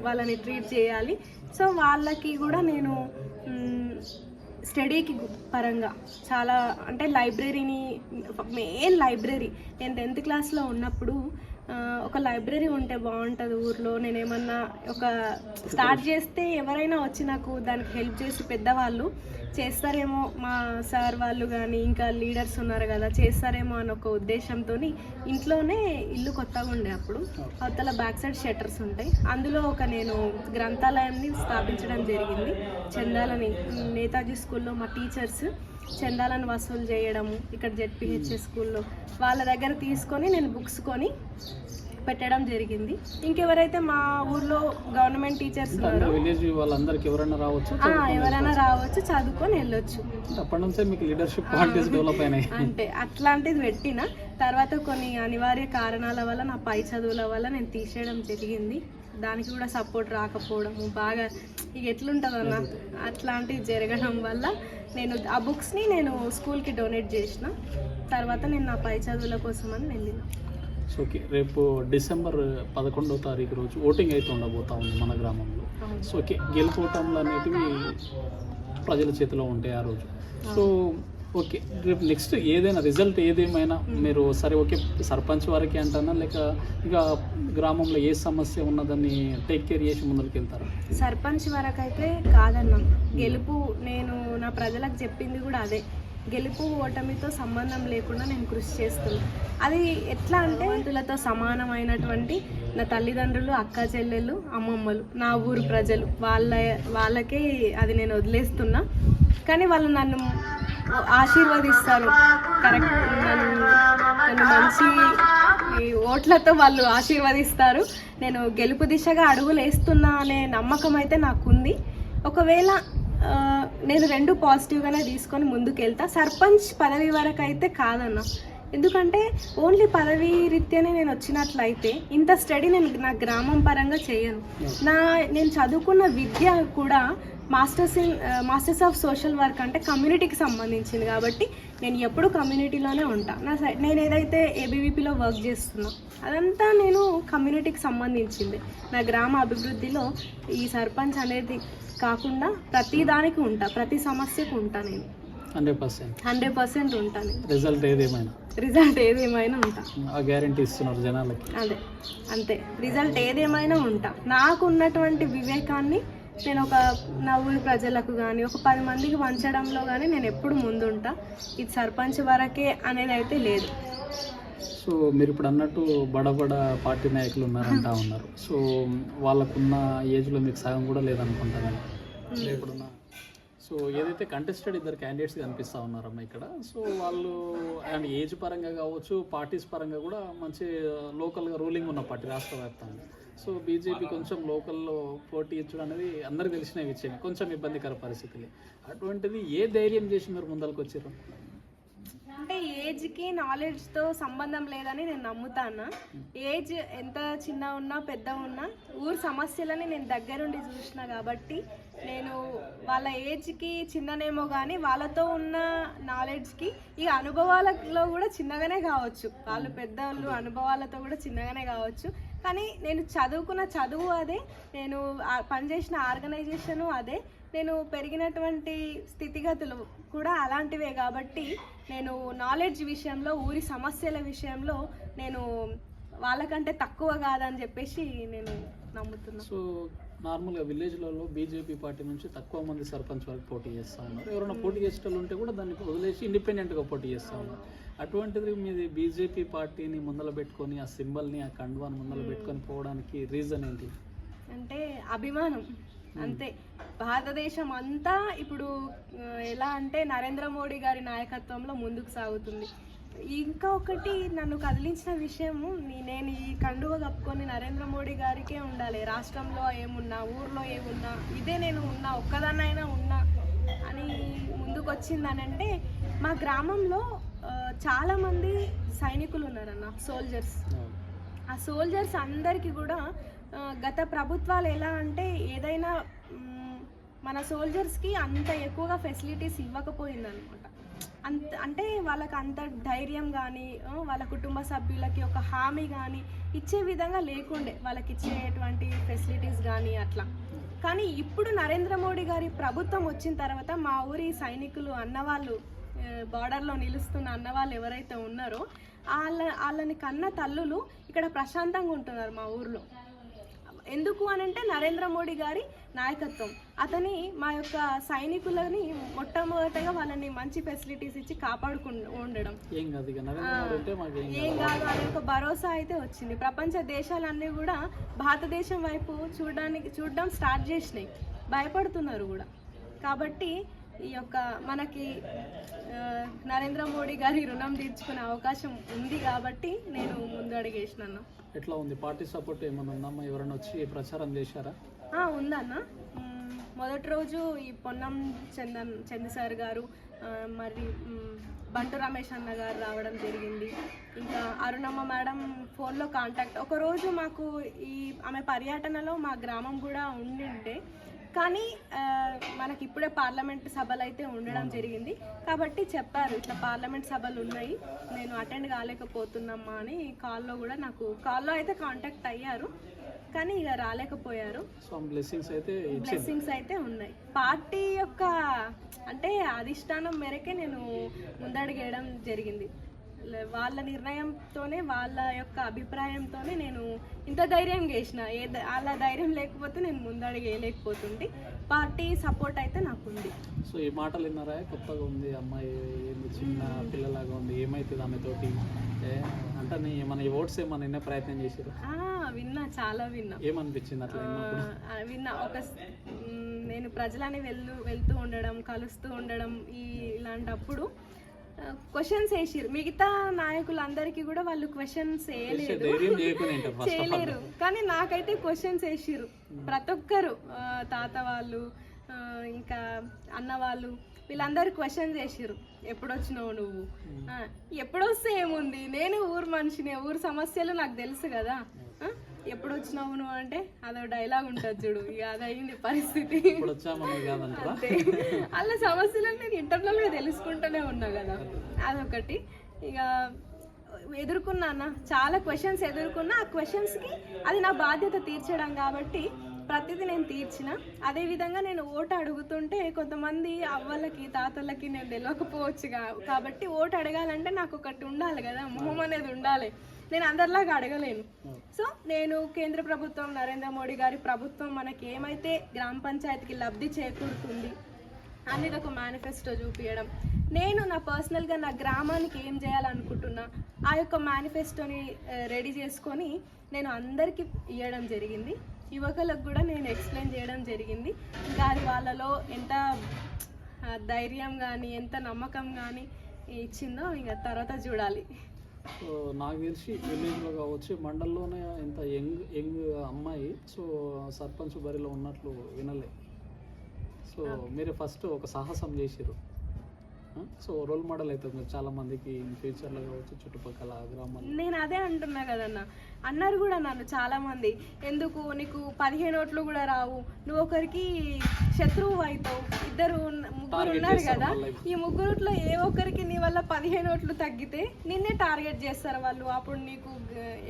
వాళ్ళని ట్రీట్ చేయాలి. సో వాళ్ళకి కూడా నేను స్టడీకి పరంగా చాలా అంటే మెయిన్ లైబ్రరీ నేను 10th క్లాస్లో ఉన్నప్పుడు ఒక లైబ్రరీ ఉంటే బాగుంటుంది ఊర్లో. నేనేమన్నా ఒక స్టార్ట్ చేస్తే ఎవరైనా వచ్చి నాకు దానికి హెల్ప్ చేసి పెద్దవాళ్ళు చేస్తారేమో, మా సార్ వాళ్ళు కానీ ఇంకా లీడర్స్ ఉన్నారు కదా చేస్తారేమో అని ఒక ఉద్దేశంతో ఇంట్లోనే ఇల్లు కొత్తగా ఉండే అప్పుడు అవతల బ్యాక్ సైడ్ షట్టర్స్ ఉంటాయి, అందులో నేను గ్రంథాలయాన్ని స్థాపించడం జరిగింది. చందాలని నేతాజీ స్కూల్లో మా టీచర్స్ చందాలను వసూలు చేయడము, ఇక్కడ ZPHS స్కూల్లో వాళ్ళ దగ్గర తీసుకొని నేను బుక్స్ కొని పెట్టడం జరిగింది. ఇంకెవరైతే మా ఊర్లో గవర్నమెంట్ టీచర్స్ ఉన్నారో వాళ్ళందరికీ ఎవరైనా రావచ్చు, చదువుకొని వెళ్ళొచ్చు. అంటే అట్లాంటిది పెట్టిన తర్వాత కొన్ని అనివార్య కారణాల వల్ల నా పై చదువుల వల్ల నేను తీసేయడం జరిగింది. దానికి కూడా సపోర్ట్ రాకపోవడము, బాగా ఇక ఎట్లుంటుందన్న అట్లాంటివి జరగడం వల్ల నేను ఆ బుక్స్ని నేను స్కూల్కి డొనేట్ చేసిన. తర్వాత నేను నా పై చదువుల కోసం అని వెళ్ళిన. సో ఓకే, రేపు డిసెంబర్ 11వ తారీఖు రోజు ఓటింగ్ అయితే ఉండబోతా ఉంది మన గ్రామంలో. సో ఓకే, గెలుపోవటంలు అనేటివి ప్రజల చేతిలో ఉంటాయి ఆ రోజు. సో ఓకే, రేపు నెక్స్ట్ ఏదైనా రిజల్ట్ ఏదేమైనా మీరు సరే ఓకే సర్పంచ్ వారికి అంటానా, లేక ఇక గ్రామంలో ఏ సమస్య ఉన్నదాన్ని టేక్ కేర్ చేసి ముందుకు వెళ్తారా? సర్పంచ్ వరకు అయితే కాదన్నా, గెలుపు నేను నా ప్రజలకు చెప్పింది కూడా అదే, గెలుపు ఓటమితో సంబంధం లేకుండా నేను కృషి చేస్తున్నాను. అది ఎట్లా అంటే వంతులతో సమానమైనటువంటి నా తల్లిదండ్రులు, అక్క చెల్లెళ్ళు, అమ్మమ్మలు, నా ఊరు ప్రజలు వాళ్ళకే అది నేను వదిలేస్తున్నా. కానీ వాళ్ళు నన్ను ఆశీర్వదిస్తారు, కరెక్ట్, నన్ను మంచి ఓట్లతో వాళ్ళు ఆశీర్వదిస్తారు. నేను గెలుపు దిశగా అడుగులు వేస్తున్నా అనే నమ్మకం అయితే నాకుంది. ఒకవేళ నేను 2 పాజిటివ్గానే తీసుకొని ముందుకెళ్తా. సర్పంచ్ పదవి వరకు అయితే కాదన్న, ఎందుకంటే ఓన్లీ పదవి రీత్యానే నేను వచ్చినట్లయితే ఇంత స్టడీ నేను నా గ్రామం పరంగా చేయను. నేను చదువుకున్న విద్య కూడా మాస్టర్స్ ఆఫ్ సోషల్ వర్క్ అంటే కమ్యూనిటీకి సంబంధించింది కాబట్టి నేను ఎప్పుడు కమ్యూనిటీలోనే ఉంటా. నేను ఏదైతే ABVPలో వర్క్ చేస్తున్నా అదంతా నేను కమ్యూనిటీకి సంబంధించింది. నా గ్రామ అభివృద్ధిలో ఈ సర్పంచ్ అనేది కాకుండా ప్రతి దానికి ఉంటా, ప్రతి సమస్యకు ఉంటా. నేను 100% ఉంటాను. రిజల్ట్ ఏదేమైనా ఉంటా, ఆ గ్యారెంటీ ఇస్తున్నారు జనాలకి. అదే అంతే, రిజల్ట్ ఏదేమైనా ఉంటా. నాకు ఉన్నటువంటి వివేకాన్ని నేను నా ఊరి ప్రజలకు కానీ ఒక 10 మందికి పంచడంలో కానీ నేను ఎప్పుడు ముందుంటా. ఇది సర్పంచ్ వరకే అనేది అయితే లేదు. సో మీరు ఇప్పుడు అన్నట్టు బడబడ పార్టీ నాయకులు ఉన్నారంటా ఉన్నారు. సో వాళ్ళకున్న ఏజ్లో మీకు సగం కూడా లేదనుకుంటాను ఇప్పుడున్న. సో ఏదైతే కంటెస్టెడ్ 2 క్యాండిడేట్స్ కనిపిస్తూ ఉన్నారమ్మా ఇక్కడ. సో వాళ్ళు అండ్ ఏజ్ పరంగా కావచ్చు, పార్టీస్ పరంగా కూడా మంచి లోకల్గా రూలింగ్ ఉన్న పార్టీ రాష్ట్ర వ్యాప్తంగా. సో బీజేపీ కొంచెం లోకల్లో పోటీ ఇచ్చడం అనేది అందరికీ తెలిసిన విషయమే, కొంచెం ఇబ్బందికర పరిస్థితులు. అటువంటిది ఏ ధైర్యం చేసి మీరు ముందరకు వచ్చారు? అంటే ఏజ్కి నాలెడ్జ్తో సంబంధం లేదని నేను నమ్ముతాను. ఏజ్ ఎంత చిన్న ఉన్నా పెద్ద ఉన్నా ఊరు సమస్యలని నేను దగ్గరుండి చూసిన కాబట్టి నేను వాళ్ళ ఏజ్కి చిన్ననేమో కానీ వాళ్ళతో ఉన్న నాలెడ్జ్కి ఈ అనుభవాలలో కూడా చిన్నగానే కావచ్చు, వాళ్ళు పెద్దవాళ్ళు అనుభవాలతో కూడా చిన్నగానే కావచ్చు. కానీ నేను చదువుకున్న చదువు అదే, నేను పనిచేసిన ఆర్గనైజేషను అదే, నేను పెరిగినటువంటి స్థితిగతులు కూడా అలాంటివే. కాబట్టి నేను నాలెడ్జ్ విషయంలో, ఊరి సమస్యల విషయంలో నేను వాళ్ళకంటే తక్కువ కాదని చెప్పేసి నేను నమ్ముతున్నాను. సో నార్మల్గా విలేజ్లలో బీజేపీ పార్టీ నుంచి తక్కువ మంది సర్పంచ్ వరకు పోటీ చేస్తూ ఉన్నారు. ఎవరైనా పోటీ చేసేటోళ్ళు ఉంటే కూడా దాన్ని వదిలేసి ఇండిపెండెంట్గా పోటీ చేస్తూ ఉన్నారు. అటువంటిది మీది బీజేపీ పార్టీని ముందర పెట్టుకొని, ఆ సింబల్ని, ఆ కండువాని ముందర పెట్టుకొని పోవడానికి రీజన్ ఏంటి? అంటే అభిమానం అంతే. భారతదేశం అంతా ఇప్పుడు ఎలా అంటే నరేంద్ర మోడీ గారి నాయకత్వంలో ముందుకు సాగుతుంది. ఇంకా ఒకటి నన్ను కదిలించిన విషయము, నేను ఈ కండువ కప్పుకొని నరేంద్ర మోడీ గారికే ఉండాలి, రాష్ట్రంలో ఏమున్నా ఊర్లో ఏమున్నా ఇదే నేను ఉన్నా, ఒక్కదాన్నైనా ఉన్నా అని ముందుకు వచ్చిందనంటే, మా గ్రామంలో చాలామంది సైనికులు ఉన్నారన్న, సోల్జర్స్. ఆ సోల్జర్స్ అందరికీ కూడా గత ప్రభుత్వాలు ఎలా అంటే ఏదైనా మన సోల్జర్స్కి అంత ఎక్కువగా ఫెసిలిటీస్ ఇవ్వకపోయిందనమాట. అంటే వాళ్ళకి అంత ధైర్యం కానీ వాళ్ళ కుటుంబ సభ్యులకి ఒక హామీ కానీ ఇచ్చే విధంగా లేకుండే, వాళ్ళకి ఇచ్చేటువంటి ఫెసిలిటీస్ కానీ అట్లా. కానీ ఇప్పుడు నరేంద్ర మోడీ గారి ప్రభుత్వం వచ్చిన తర్వాత మా ఊరి సైనికులు అన్నవాళ్ళు, బార్డర్లో నిలుస్తున్న అన్నవాళ్ళు ఎవరైతే ఉన్నారో వాళ్ళని కన్న తల్లులు ఇక్కడ ప్రశాంతంగా ఉంటున్నారు మా ఊర్లో. ఎందుకు అనంటే నరేంద్ర మోడీ గారి నాయకత్వం. అతని మా యొక్క సైనికులని మొట్టమొదటగా వాళ్ళని మంచి ఫెసిలిటీస్ ఇచ్చి ఉండడం, ఏం కాదు అనే ఒక భరోసా అయితే వచ్చింది. ప్రపంచ దేశాలన్నీ కూడా భారతదేశం వైపు చూడడం స్టార్ట్ చేసినాయి, భయపడుతున్నారు కూడా. కాబట్టి ఈ యొక్క మనకి నరేంద్ర మోడీ గారి రుణం తీర్చుకునే అవకాశం ఉంది కాబట్టి నేను ముందు అడిగేసినాను. ఎట్లా ఉంది పార్టీ సపోర్ట్ ఏమైనా ఉందమ్మా? ఎవరైనా వచ్చి ప్రచారం చేశారా? ఉందన్న. మొదటి రోజు ఈ పొన్నం చంద్ర సార్ గారు, మరి బంటు రమేష్ అన్న గారు రావడం జరిగింది. ఇంకా అరుణమ్మ మేడం ఫోన్లో కాంటాక్ట్. ఒకరోజు మాకు ఆమె పర్యటనలో మా గ్రామం కూడా ఉండింటే, కానీ మనకి ఇప్పుడే పార్లమెంట్ సభలు అయితే ఉండడం జరిగింది కాబట్టి చెప్పారు, ఇట్లా పార్లమెంట్ సభలు ఉన్నాయి, నేను అటెండ్ కాలేకపోతున్నామ్మా అని. కాల్లో అయితే కాంటాక్ట్ అయ్యారు, కానీ ఇక రాలేకపోయారు. బ్లెస్సింగ్స్ అయితే ఉన్నాయి. పార్టీ యొక్క అంటే అధిష్టానం మేరకే నేను ముందడుగేయడం జరిగింది. వాళ్ళ నిర్ణయంతోనే, వాళ్ళ యొక్క అభిప్రాయంతోనే నేను ఇంత ధైర్యం చేసిన. అలా ధైర్యం లేకపోతే నేను ముందడుగు వేయలేకపోతుంది. పార్టీ సపోర్ట్ అయితే నాకు ఉంది. సో ఈ మాటలు విన్నారా? కొత్తగా ఉంది అమ్మాయి, చిన్న పిల్లలాగా ఉంది, ఏమైతుంది ఆమెతోటి అంటే మన ఓట్స్ ఏమన్నా వినే ప్రయత్నం చేశారు? విన్నా, చాలా విన్నా. ఏమనిపించింది అట్లా విన్నా? నేను ప్రజలని వెళ్తూ ఉండడం, కలుస్తూ ఉండడం, ఇలాంటప్పుడు క్వశ్చన్స్ వేసిరు. మిగతా నాయకులందరికీ కూడా వాళ్ళు క్వశ్చన్స్ చేయలేరు, కానీ నాకైతే క్వశ్చన్స్ వేసిరు. ప్రతి ఒక్కరు, తాత వాళ్ళు, ఇంకా అన్న వాళ్ళు, వీళ్ళందరూ క్వశ్చన్స్ వేసిరు. ఎప్పుడొచ్చినావు నువ్వు? ఎప్పుడొస్తే ఏముంది, నేను ఊరు మనిషిని, ఊరు సమస్యలు నాకు తెలుసు కదా. ఎప్పుడు వచ్చినావు నువ్వు అంటే అదో డైలాగ్ ఉంటుంది చూడు, ఇక అది అయింది పరిస్థితి. అంతే, అలా సమస్యలను నేను ఇంటర్నల్గా తెలుసుకుంటూనే ఉన్నా కదా, అదొకటి. ఇక ఎదుర్కొన్నా, చాలా క్వశ్చన్స్ ఎదుర్కొన్నా. ఆ క్వశ్చన్స్కి అది నా బాధ్యత తీర్చడం కాబట్టి ప్రతిదీ నేను తీర్చిన. అదేవిధంగా నేను ఓటు అడుగుతుంటే కొంతమంది అవ్వలకి, తాతలకి నేను తెలియకపోవచ్చు కాబట్టి ఓటు అడగాలంటే నాకు ఒకటి ఉండాలి కదా, మొహం అనేది ఉండాలి. నేను అందరిలాగా అడగలేను. సో నేను కేంద్ర ప్రభుత్వం, నరేంద్ర మోడీ గారి ప్రభుత్వం మనకి ఏమైతే గ్రామ పంచాయతీకి లబ్ధి చేకూరుతుంది అనేది ఒక మేనిఫెస్టో చూపించడం, నేను నా పర్సనల్గా నా గ్రామానికి ఏం చేయాలనుకుంటున్నా ఆ యొక్క మేనిఫెస్టోని రెడీ చేసుకొని నేను అందరికీ ఇవ్వడం జరిగింది. యువకులకు కూడా నేను ఎక్స్ప్లెయిన్ చేయడం జరిగింది. ఇంకా అది వాళ్ళలో ఎంత ధైర్యం కానీ, ఎంత నమ్మకం కానీ ఇచ్చిందో ఇంకా తర్వాత చూడాలి. సో నాకు తెలిసి విలేజ్లో కావచ్చు, మండలంలోనే ఎంత యంగ్ అమ్మాయి సో సర్పంచ్ బరిలో ఉన్నట్లు వినలే. సో మీరు ఫస్ట్ ఒక సాహసం చేసిరు. సో రోల్ మోడల్ అవుతుంది మీరు చాలా మందికి ఫ్యూచర్లో కావచ్చు, చుట్టుపక్కల గ్రామాల్లో. నేను అదే అంటున్నా కదన్న, అన్నారు కూడా నన్ను చాలా మంది, ఎందుకు నీకు 15 ఓట్లు కూడా రావు, నువ్వు ఒకరికి శత్రువు అవుతావు, ముగ్గురు ఉన్నారు కదా, ఈ ముగ్గురులో ఏ ఒక్కరికి నీ వల్ల 15 ఓట్లు తగ్గితే నిన్నే టార్గెట్ చేస్తారు వాళ్ళు. అప్పుడు నీకు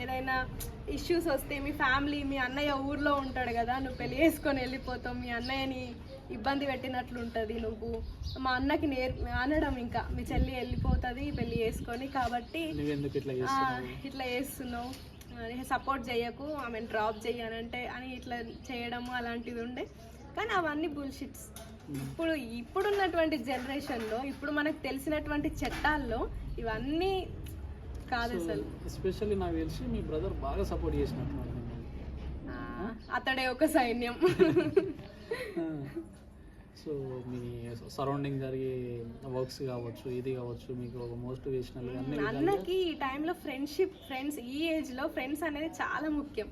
ఏదైనా ఇష్యూస్ వస్తే, మీ ఫ్యామిలీ, మీ అన్నయ్య ఊర్లో ఉంటాడు కదా, నువ్వు పెళ్లి చేసుకొని వెళ్ళిపోతావు, మీ అన్నయ్యని ఇబ్బంది పెట్టినట్లు ఉంటుంది, నువ్వు మా అన్నకి అనడం, ఇంకా మీ చెల్లి వెళ్ళిపోతుంది పెళ్లి చేసుకొని, కాబట్టి ఇట్లా చేస్తున్నావు, సపోర్ట్ చేయకు, ఆమెను డ్రాప్ చేయనంటే అని ఇట్లా చేయడము అలాంటివి ఉండే. కానీ అవన్నీ బుల్షిట్స్. ఇప్పుడున్నటువంటి జనరేషన్లో, ఇప్పుడు మనకు తెలిసినటువంటి చట్టాల్లో ఇవన్నీ కాదు అసలు. ఎస్పెషల్లీ నాకు తెలిసి మీ బ్రదర్ బాగా సపోర్ట్ చేసినట్టున్నాడు. అతడే ఒక సైన్యం. సో మీ సరౌండింగ్ జరిగే వర్క్స్ కావచ్చు, ఇది కావచ్చు, మీకు ఒక మోటివేషనల్ అన్నకి ఈ టైంలో ఫ్రెండ్స్ ఈ ఏజ్లో ఫ్రెండ్స్ అనేది చాలా ముఖ్యం.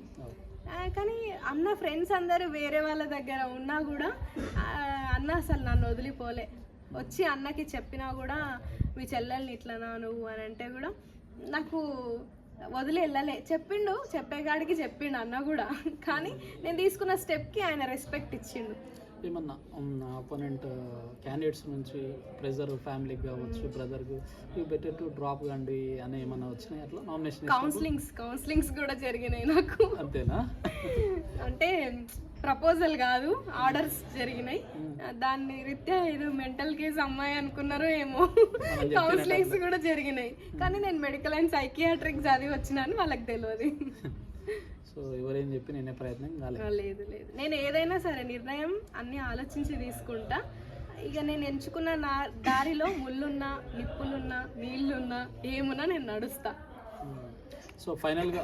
కానీ అన్న ఫ్రెండ్స్ అందరూ వేరే వాళ్ళ దగ్గర ఉన్నా కూడా అన్న అసలు నన్ను వదిలిపోలే. వచ్చి అన్నకి చెప్పినా కూడా మీ చెల్లెల్ని ఇట్లనా నువ్వు అని అంటే కూడా నాకు వదిలి వెళ్ళలే. చెప్పేగాడికి చెప్పిండు అన్న కూడా. కానీ నేను తీసుకున్న స్టెప్కి ఆయన రెస్పెక్ట్ ఇచ్చిండు. ఏమన్నా అపోనెంట్ క్యాండిడేట్స్ నుంచి ప్రెజర్ ఫ్యామిలీకి కావచ్చు, బ్రదర్కి యూ బెటర్ టు డ్రాప్ కండి అని ఏమన్నా వచ్చినాయి అట్లా నామినేషన్? కౌన్సిలింగ్స్ కూడా జరిగినాయి నాకు. అంతేనా? అంటే ప్రపోజల్ కాదు, ఆర్డర్స్ జరిగినాయి. దాన్ని రీత్యా ఇది మెంటల్ కేసు అమ్మాయి అనుకున్నారో ఏమో. కౌన్సిలింగ్స్ కూడా జరిగినాయి. కానీ నేను మెడికల్ అండ్ సైకియాట్రిక్ చదివి వచ్చినాను, వాళ్ళకి తెలియదు. సో ఎవరేం చెప్పి నేనే ప్రయత్నం లేదు. నేను ఏదైనా సరే నిర్ణయం అన్ని ఆలోచించి తీసుకుంటా. ఇక నేను ఎంచుకున్న నా దారిలో ముళ్ళున్నా, నిప్పులున్నా, నీళ్లున్నా, ఏమున్నా నేను నడుస్తా. సో ఫైనల్గా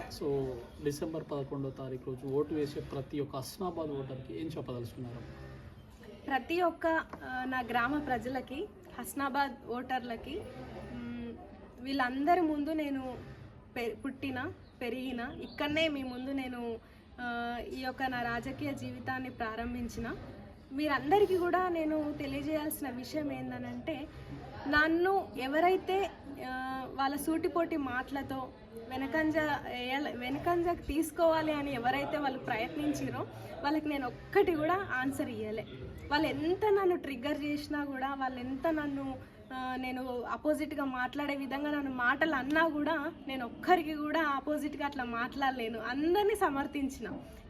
డిసెంబర్ 11వ తారీఖు రోజు ఓటు వేసే ప్రతి ఒక్క హస్నాబాద్ ఓటర్కి ఏం చెప్పదలుచుకున్నారు? ప్రతి ఒక్క నా గ్రామ ప్రజలకి, హస్నాబాద్ ఓటర్లకి, వీళ్ళందరి ముందు నేను పుట్టిన పెరిగిన ఇక్కడనే మీ ముందు నేను ఈ యొక్క నా రాజకీయ జీవితాన్ని ప్రారంభించిన మీరందరికీ కూడా నేను తెలియజేయాల్సిన విషయం ఏంటనంటే, ఎవరైతే వాళ్ళ సూటిపోటి మాటలతో వెనకంజకు తీసుకోవాలి అని ఎవరైతే వాళ్ళు ప్రయత్నించారో వాళ్ళకి నేను ఒక్కటి కూడా ఆన్సర్ ఇవ్వలే. వాళ్ళు ఎంత నన్ను ట్రిగ్గర్ చేసినా కూడా, వాళ్ళు ఎంత నేను అపోజిట్గా మాట్లాడే విధంగా నన్ను మాటలు అన్నా కూడా నేను ఒక్కరికి కూడా ఆపోజిట్గా అట్లా మాట్లాడలేను. అందరినీ సమర్థించిన.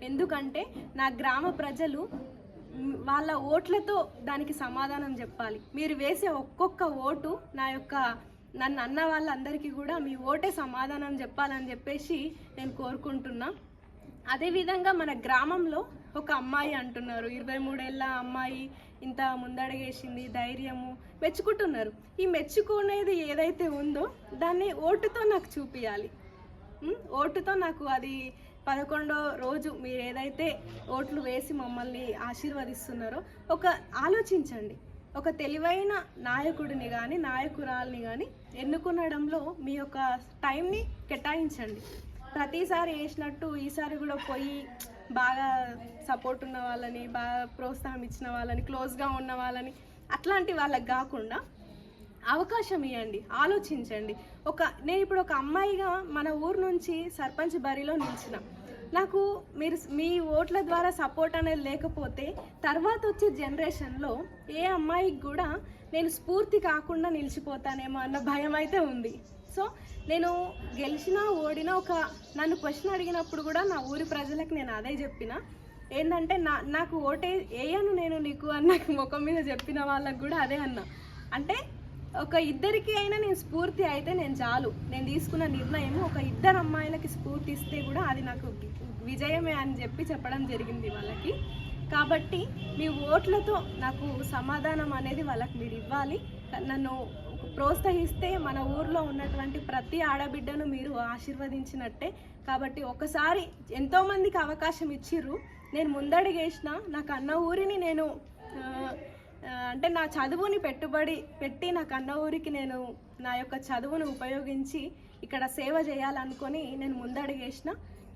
ఎందుకంటే నా గ్రామ ప్రజలు వాళ్ళ ఓట్లతో దానికి సమాధానం చెప్పాలి. మీరు వేసే ఒక్కొక్క ఓటు నన్ను అన్న వాళ్ళందరికీ కూడా మీ ఓటే సమాధానం చెప్పాలని చెప్పేసి నేను కోరుకుంటున్నా. అదేవిధంగా మన గ్రామంలో ఒక అమ్మాయి అంటున్నారు, 23 ఏళ్ళ అమ్మాయి ఇంత ముందడగేసింది, ధైర్యము మెచ్చుకుంటున్నారు. ఈ మెచ్చుకునేది ఏదైతే ఉందో దాన్ని ఓటుతో నాకు చూపించాలి. ఓటుతో నాకు అది 11వ రోజు మీరు ఏదైతే ఓట్లు వేసి మమ్మల్ని ఆశీర్వదిస్తున్నారో ఆలోచించండి. ఒక తెలివైన నాయకుడిని కానీ నాయకురాల్ని కానీ ఎన్నుకునడంలో మీ యొక్క టైంని కేటాయించండి. ప్రతిసారి వేసినట్టు ఈసారి కూడా పోయి బాగా సపోర్ట్ ఉన్న వాళ్ళని, బాగా ప్రోత్సాహం ఇచ్చిన వాళ్ళని, క్లోజ్గా ఉన్న వాళ్ళని, అట్లాంటి వాళ్ళకి కాకుండా అవకాశం ఇవ్వండి, ఆలోచించండి. నేను ఇప్పుడు ఒక అమ్మాయిగా మన ఊరు నుంచి సర్పంచ్ బరిలో నిలిచిన. నాకు మీ ఓట్ల ద్వారా సపోర్ట్ అనేది లేకపోతే తర్వాత వచ్చే జనరేషన్లో ఏ అమ్మాయికి కూడా నేను స్ఫూర్తి కాకుండా నిలిచిపోతానేమో అన్న భయం అయితే ఉంది. సో నేను గెలిచినా ఓడినా నన్ను క్వశ్చన్ అడిగినప్పుడు కూడా నా ఊరి ప్రజలకు నేను అదే చెప్పిన. ఏంటంటే నాకు ఓటే వేయను నేను నీకు అని నాకు ముఖం మీద చెప్పిన వాళ్ళకు కూడా అదే అన్నా. అంటే ఇద్దరికి అయినా నేను స్ఫూర్తి అయితే నేను చాలు. నేను తీసుకున్న నిర్ణయం 2 అమ్మాయిలకి స్ఫూర్తి ఇస్తే కూడా అది నాకు విజయమే అని చెప్పడం జరిగింది వాళ్ళకి. కాబట్టి మీ ఓట్లతో నాకు సమాధానం అనేది వాళ్ళకి మీరు ఇవ్వాలి. నన్ను ప్రోత్సహిస్తే మన ఊర్లో ఉన్నటువంటి ప్రతి ఆడబిడ్డను మీరు ఆశీర్వదించినట్టే. కాబట్టి ఒకసారి ఎంతోమందికి అవకాశం ఇచ్చిర్రు, నేను ముందడిగేసిన. నాకు అన్న ఊరిని నేను అంటే నా చదువుని పెట్టుబడి పెట్టి నాకు అన్న ఊరికి నేను నా యొక్క చదువును ఉపయోగించి ఇక్కడ సేవ చేయాలనుకొని నేను ముందడిగేసిన.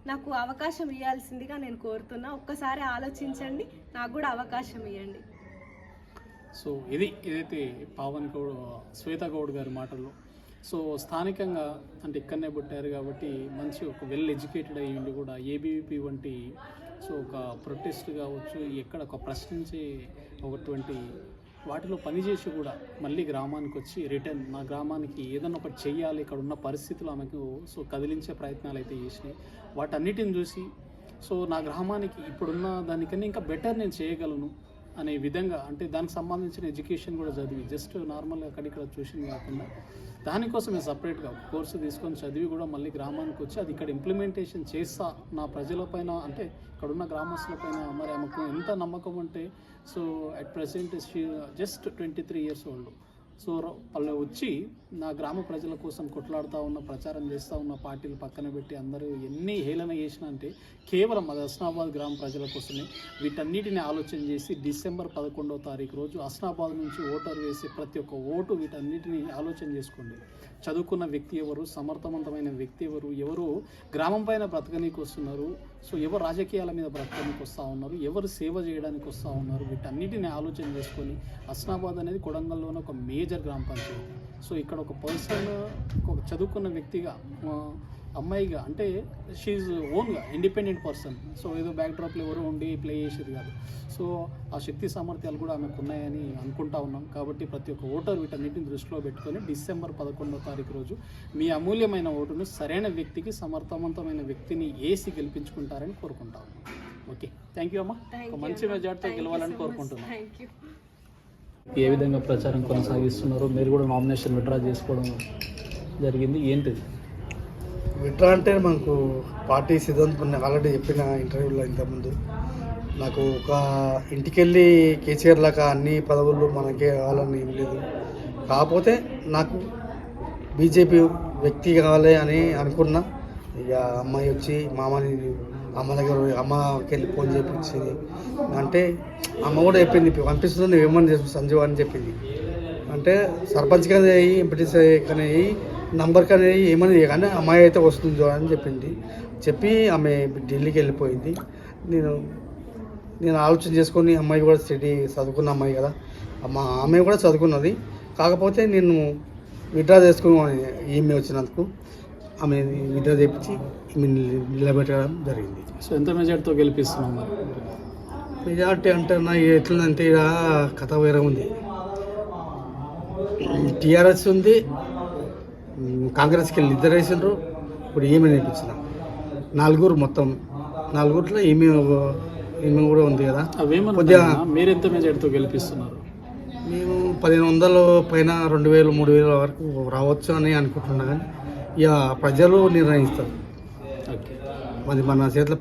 నాకు అవకాశం ఇవ్వాల్సిందిగా నేను కోరుతున్నా. ఒక్కసారి ఆలోచించండి, నాకు కూడా అవకాశం ఇవ్వండి. సో ఏదైతే పావన్ గౌడ్, శ్వేత గౌడ్ గారి మాటల్లో స్థానికంగా అంటే ఇక్కడనే పుట్టారు కాబట్టి మంచి వెల్ ఎడ్యుకేటెడ్ అయ్యిండి కూడా ఏబీవీపీ వంటి ఒక ప్రొటెస్ట్ కావచ్చు, ఎక్కడ ప్రశ్నించే వాటిలో పనిచేసి కూడా మళ్ళీ గ్రామానికి వచ్చి రిటర్న్ నా గ్రామానికి ఏదన్నా ఒకటి చెయ్యాలి, ఇక్కడ ఉన్న పరిస్థితులు ఆమెకు కదిలించే ప్రయత్నాలు అయితే చేసినాయి. వాటన్నిటిని చూసి నా గ్రామానికి ఇప్పుడున్న దానికన్నా ఇంకా బెటర్ నేను చేయగలను అనే విధంగా, అంటే దానికి సంబంధించిన ఎడ్యుకేషన్ కూడా చదివి జస్ట్ నార్మల్గా అక్కడిక్కడ చూసింది కాకుండా దానికోసమే సపరేట్గా కోర్సు తీసుకొని చదివి కూడా మళ్ళీ గ్రామానికి వచ్చి అది ఇక్కడ ఇంప్లిమెంటేషన్ చేస్తా నా ప్రజలపైన, అంటే ఇక్కడున్న గ్రామస్తులపైన. మరి ఆమెకు ఎంత నమ్మకం అంటే at present just 23 years old. So వాళ్ళు వచ్చి నా గ్రామ ప్రజల కోసం కొట్లాడుతూ ఉన్న, ప్రచారం చేస్తూ ఉన్న పార్టీలు పక్కన పెట్టి అందరూ ఎన్ని హేళన చేసినా అంటే కేవలం అది హస్నాబాద్ గ్రామ ప్రజల కోసమే. వీటన్నిటిని ఆలోచన చేసి డిసెంబర్ 11వ తారీఖు రోజు హస్నాబాద్ నుంచి ఓటర్ వేసి ప్రతి ఒక్క ఓటు వీటన్నిటిని ఆలోచన చేసుకోండి. చదువుకున్న వ్యక్తి ఎవరు, సమర్థవంతమైన వ్యక్తి ఎవరు, ఎవరు గ్రామం పైన బ్రతకనీకి వస్తున్నారు, సో ఎవరు రాజకీయాల మీద బ్రతకనీకి వస్తూ ఉన్నారు, ఎవరు సేవ చేయడానికి వస్తూ ఉన్నారు, వీటన్నిటిని ఆలోచన చేసుకొని హస్నాబాద్ అనేది కొడంగల్లోనే ఒక మేజర్ గ్రామ పంచాయతీ. సో ఇక్కడ ఒక పర్సన్, ఒక చదువుకున్న వ్యక్తిగా, అమ్మాయిగా, అంటే షీఈ్ ఓన్గా ఇండిపెండెంట్ పర్సన్. సో ఏదో బ్యాక్డ్రాప్లో ఎవరు ఉండి ప్లే చేసేది కాదు. సో ఆ శక్తి సామర్థ్యాలు కూడా ఆమెకు ఉన్నాయని అనుకుంటా ఉన్నాం. కాబట్టి ప్రతి ఒక్క ఓటర్ వీటన్నిటిని దృష్టిలో పెట్టుకొని డిసెంబర్ 11వ తారీఖు రోజు మీ అమూల్యమైన ఓటును సరైన వ్యక్తికి, సమర్థవంతమైన వ్యక్తిని వేసి గెలిపించుకుంటారని కోరుకుంటాం. ఓకే, థ్యాంక్ యూ అమ్మా. ఒక మంచి మెజార్టీతో గెలవాలని కోరుకుంటున్నాం. ఏ విధంగా ప్రచారం కొనసాగిస్తున్నారో, మీరు కూడా నామినేషన్ విత్డ్రా చేసుకోవడం జరిగింది, ఏంటిది? విత్డ్రా అంటే మనకు పార్టీ సిద్ధాంతం ఆల్రెడీ చెప్పిన ఇంటర్వ్యూలో ఇంతకుముందు, నాకు ఒక ఇంటికెళ్ళి కేసీఆర్ లాగా అన్ని పదవులు మనకే కావాలని ఏం లేదు. కాకపోతే నాకు బీజేపీ వ్యక్తి కావాలి అని అనుకున్నా. ఇక అమ్మాయి వచ్చి అమ్మ దగ్గర అమ్మకి వెళ్ళి ఫోన్ చేయించింది. అంటే అమ్మ కూడా చెప్పింది, పంపిస్తుంది, నువ్వేమని చెప్పి సంజీవ్ అని చెప్పింది. అంటే సర్పంచ్ కానీ అయ్యి, ఎంపీటీసీ కానీ అయ్యి, నంబర్ కానీ ఏమని కానీ అమ్మాయి అయితే వస్తుందో అని చెప్పింది. చెప్పి ఆమె ఢిల్లీకి వెళ్ళిపోయింది. నేను ఆలోచన చేసుకొని, అమ్మాయి కూడా స్టడీ చదువుకున్న అమ్మాయి కదా, ఆమె కూడా చదువుకున్నది. కాకపోతే నేను విత్డ్రా చేసుకుని ఈమె వచ్చినందుకు ఆమె విత్డ్రా చేయించి ఈమె నిలబెట్టడం జరిగింది. సో ఎంత మెజార్టీతో గెలిపిస్తున్నాం మరి? మెజార్టీ అంటే నా ఎట్లంటే ఇలా కథ వేరే ఉంది. టీఆర్ఎస్ ఉంది, కాంగ్రెస్కి వెళ్ళి ఇద్దరు వేసిండ్రు, ఇప్పుడు ఈమె నేర్పించిన మొత్తం నలుగురిలో ఈమె కూడా ఉంది కదా. కొద్దిగా మీరు ఎంత మెజార్టీతో గెలిపిస్తున్నారు? మేము 1500 పైన 2000, 3000 వరకు రావచ్చు అని అనుకుంటున్నా. కానీ ఇక ప్రజలు నిర్ణయిస్తారు, అది మన చేతిలో